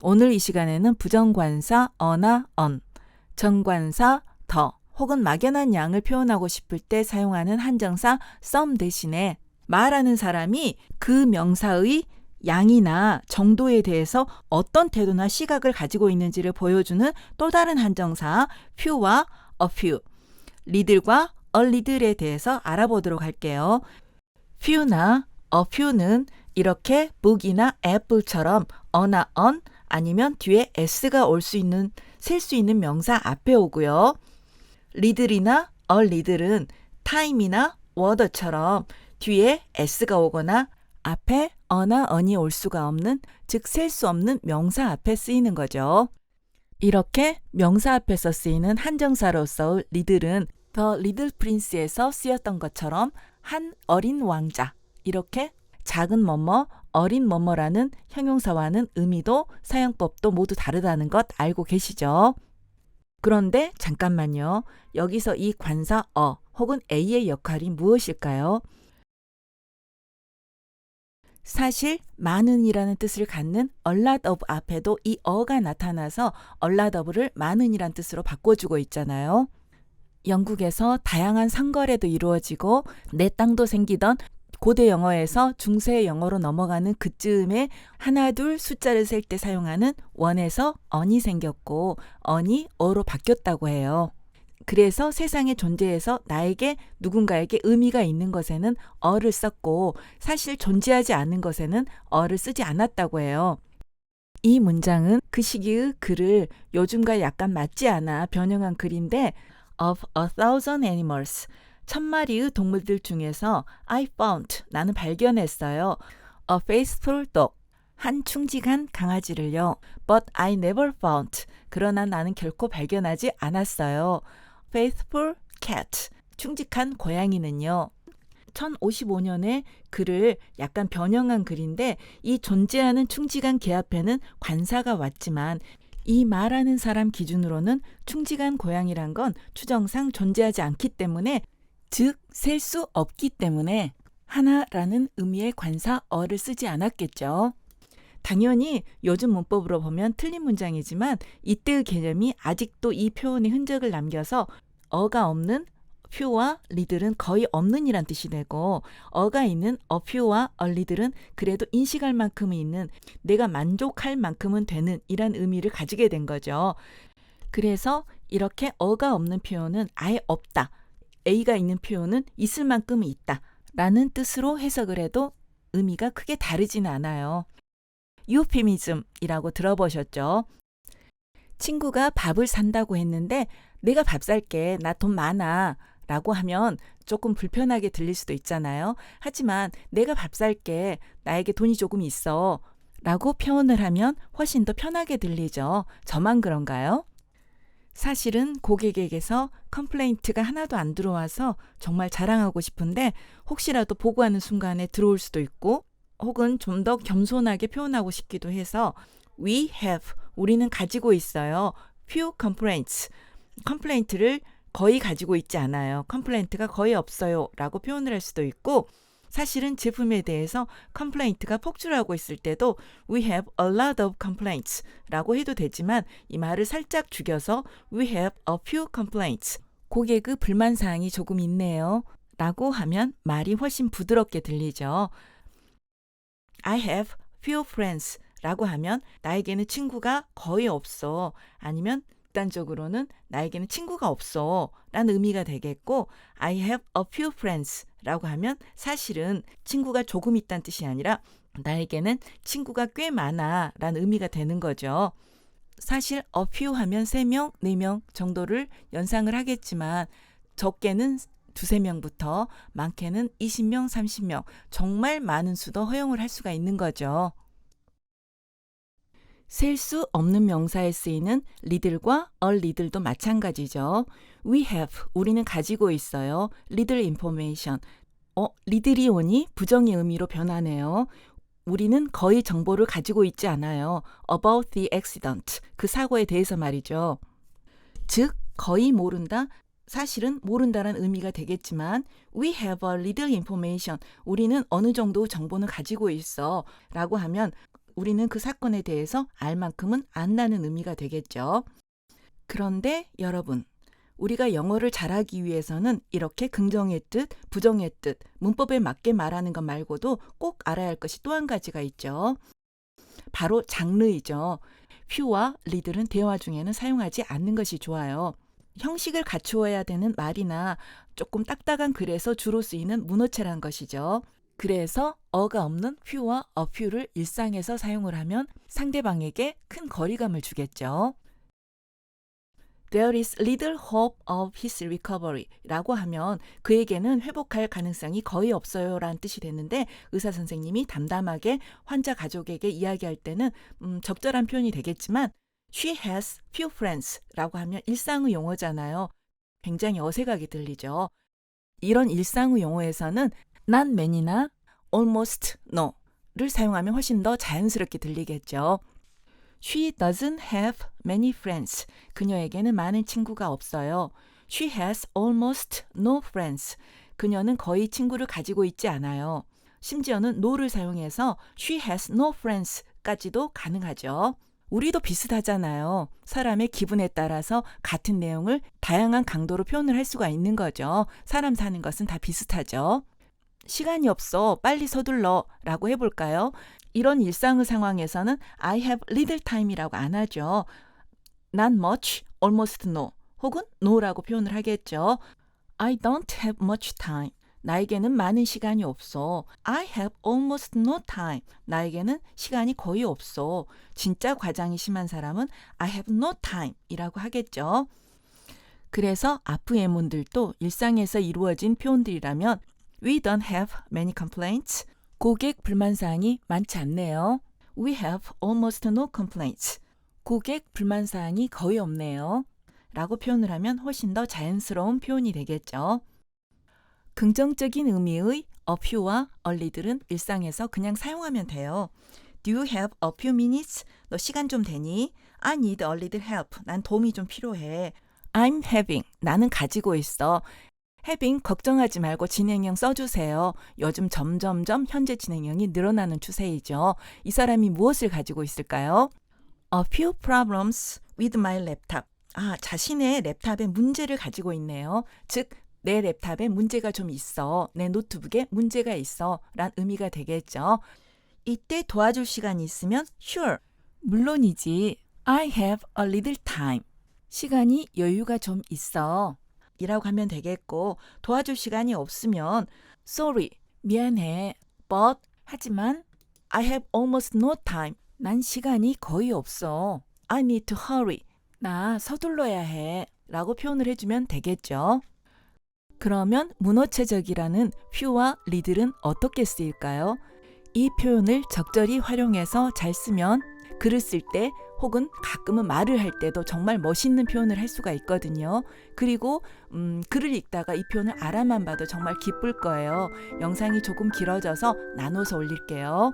오늘 이 시간에는 부정관사 어나 on, 정관사 더 혹은 막연한 양을 표현하고 싶을 때 사용하는 한정사 some 대신에 말하는 사람이 그 명사의 양이나 정도에 대해서 어떤 태도나 시각을 가지고 있는지를 보여주는 또 다른 한정사 few와 a few, 리들과 a little에 대해서 알아보도록 할게요. few나 a few는 이렇게 book이나 apple처럼 a나 on 아니면 뒤에 s가 올 수 있는, 셀 수 있는 명사 앞에 오고요. 리들이나 a little은 time이나 water처럼 뒤에 s가 오거나 앞에 a나 on이 올 수가 없는, 즉 셀 수 없는 명사 앞에 쓰이는 거죠. 이렇게 명사 앞에서 쓰이는 한정사로서 리들은 The Little Prince에서 쓰였던 것처럼 한 어린 왕자, 이렇게 작은 뭐뭐, 어린 뭐뭐라는 형용사와는 의미도 사용법도 모두 다르다는 것 알고 계시죠? 그런데 잠깐만요. 여기서 이 관사 혹은 A의 역할이 무엇일까요? 사실 많은이라는 뜻을 갖는 a lot of 앞에도 이 어가 나타나서 a lot of를 많은이란 뜻으로 바꿔주고 있잖아요. 영국에서 다양한 상거래도 이루어지고 내 땅도 생기던 고대 영어에서 중세 영어로 넘어가는 그쯤에 하나 둘 숫자를 셀 때 사용하는 on에서 on이 생겼고 on이 어로 바뀌었다고 해요. 그래서 세상의 존재에서 나에게 누군가에게 의미가 있는 것에는 어를 썼고 사실 존재하지 않는 것에는 어를 쓰지 않았다고 해요. 이 문장은 그 시기의 글을 요즘과 약간 맞지 않아 변형한 글인데 Of a thousand animals, 1000마리의 동물들 중에서 I found, 나는 발견했어요. A faithful dog, 한 충직한 강아지를요. But I never found, 그러나 나는 결코 발견하지 않았어요. Faithful cat, 충직한 고양이는요. 1055년에 글을 약간 변형한 글인데 이 존재하는 충직한 개 앞에는 관사가 왔지만 이 말하는 사람 기준으로는 충직한 고양이란 건 추정상 존재하지 않기 때문에, 즉 셀 수 없기 때문에 하나라는 의미의 관사 어를 쓰지 않았겠죠. 당연히 요즘 문법으로 보면 틀린 문장이지만 이때의 개념이 아직도 이 표현의 흔적을 남겨서 어가 없는 few와 little은 거의 없는 이란 뜻이 되고 어가 있는 a few와 a little은 그래도 인식할 만큼은 있는, 내가 만족할 만큼은 되는 이란 의미를 가지게 된 거죠. 그래서 이렇게 어가 없는 표현은 아예 없다, A가 있는 표현은 있을 만큼은 있다 라는 뜻으로 해석을 해도 의미가 크게 다르지는 않아요. 유피미즘이라고 들어보셨죠? 친구가 밥을 산다고 했는데 내가 밥 살게, 나 돈 많아 라고 하면 조금 불편하게 들릴 수도 있잖아요. 하지만 내가 밥 살게, 나에게 돈이 조금 있어 라고 표현을 하면 훨씬 더 편하게 들리죠. 저만 그런가요? 사실은 고객에게서 컴플레인트가 하나도 안 들어와서 정말 자랑하고 싶은데 혹시라도 보고하는 순간에 들어올 수도 있고 혹은 좀 더 겸손하게 표현하고 싶기도 해서 We have, 우리는 가지고 있어요. Few complaints, 컴플레인트를 거의 가지고 있지 않아요. 컴플레인트가 거의 없어요 라고 표현을 할 수도 있고, 사실은 제품에 대해서 컴플레인트가 폭주하고 있을 때도 We have a lot of complaints 라고 해도 되지만 이 말을 살짝 죽여서 We have a few complaints, 고객의 불만사항이 조금 있네요 라고 하면 말이 훨씬 부드럽게 들리죠. I have few friends 라고 하면 나에게는 친구가 거의 없어, 아니면 극단적으로는 나에게는 친구가 없어 라는 의미가 되겠고, I have a few friends 라고 하면 사실은 친구가 조금 있다는 뜻이 아니라 나에게는 친구가 꽤 많아 라는 의미가 되는 거죠. 사실 a few 하면 3명, 4명 정도를 연상을 하겠지만 적게는 2~3명부터 많게는 20명, 30명, 정말 많은 수도 허용을 할 수가 있는 거죠. 셀 수 없는 명사에 쓰이는 little과 a little도 마찬가지죠. We have, 우리는 가지고 있어요. little information. little이 오니 부정의 의미로 변하네요. 우리는 거의 정보를 가지고 있지 않아요. About the accident, 그 사고에 대해서 말이죠. 즉, 거의 모른다, 사실은 모른다라는 의미가 되겠지만 We have a little information, 우리는 어느 정도 정보는 가지고 있어 라고 하면 우리는 그 사건에 대해서 알 만큼은 안다는 의미가 되겠죠. 그런데 여러분, 우리가 영어를 잘하기 위해서는 이렇게 긍정의 뜻, 부정의 뜻, 문법에 맞게 말하는 것 말고도 꼭 알아야 할 것이 또 한 가지가 있죠. 바로 장르이죠. few와 lead는 대화 중에는 사용하지 않는 것이 좋아요. 형식을 갖추어야 되는 말이나 조금 딱딱한 글에서 주로 쓰이는 문어체란 것이죠. 그래서 어가 없는 few와 a few를 일상에서 사용을 하면 상대방에게 큰 거리감을 주겠죠. There is little hope of his recovery 라고 하면 그에게는 회복할 가능성이 거의 없어요 라는 뜻이 되는데 의사 선생님이 담담하게 환자 가족에게 이야기할 때는 적절한 표현이 되겠지만 She has few friends 라고 하면 일상의 용어잖아요. 굉장히 어색하게 들리죠. 이런 일상의 용어에서는 not many나 almost no를 사용하면 훨씬 더 자연스럽게 들리겠죠. She doesn't have many friends. 그녀에게는 많은 친구가 없어요. She has almost no friends. 그녀는 거의 친구를 가지고 있지 않아요. 심지어는 no를 사용해서 she has no friends까지도 가능하죠. 우리도 비슷하잖아요. 사람의 기분에 따라서 같은 내용을 다양한 강도로 표현을 할 수가 있는 거죠. 사람 사는 것은 다 비슷하죠. 시간이 없어. 빨리 서둘러. 라고 해볼까요? 이런 일상의 상황에서는 I have little time이라고 안 하죠. Not much, almost no. 혹은 no라고 표현을 하겠죠. I don't have much time. 나에게는 많은 시간이 없어. I have almost no time. 나에게는 시간이 거의 없어. 진짜 과장이 심한 사람은 I have no time 이라고 하겠죠. 그래서 아프 예문들도 일상에서 이루어진 표현들이라면 We don't have many complaints. 고객 불만사항이 많지 않네요. We have almost no complaints. 고객 불만사항이 거의 없네요. 라고 표현을 하면 훨씬 더 자연스러운 표현이 되겠죠. 긍정적인 의미의 a few와 a little은 일상에서 그냥 사용하면 돼요. Do you have a few minutes? 너 시간 좀 되니? I need a little help. 난 도움이 좀 필요해. I'm having. 나는 가지고 있어. having 걱정하지 말고 진행형 써주세요. 요즘 점점점 현재 진행형이 늘어나는 추세이죠. 이 사람이 무엇을 가지고 있을까요? A few problems with my laptop. 자신의 랩탑에 문제를 가지고 있네요. 즉, 내 랩탑에 문제가 좀 있어. 내 노트북에 문제가 있어. 란 의미가 되겠죠. 이때 도와줄 시간이 있으면 sure. 물론이지. I have a little time. 시간이 여유가 좀 있어. 이라고 하면 되겠고 도와줄 시간이 없으면 sorry, 미안해, but 하지만 I have almost no time. 난 시간이 거의 없어. I need to hurry. 나 서둘러야 해. 라고 표현을 해주면 되겠죠. 그러면 문어체적이라는 few와 little은 어떻게 쓰일까요? 이 표현을 적절히 활용해서 잘 쓰면 글을 쓸 때 혹은 가끔은 말을 할 때도 정말 멋있는 표현을 할 수가 있거든요. 그리고 글을 읽다가 이 표현을 알아만 봐도 정말 기쁠 거예요. 영상이 조금 길어져서 나눠서 올릴게요.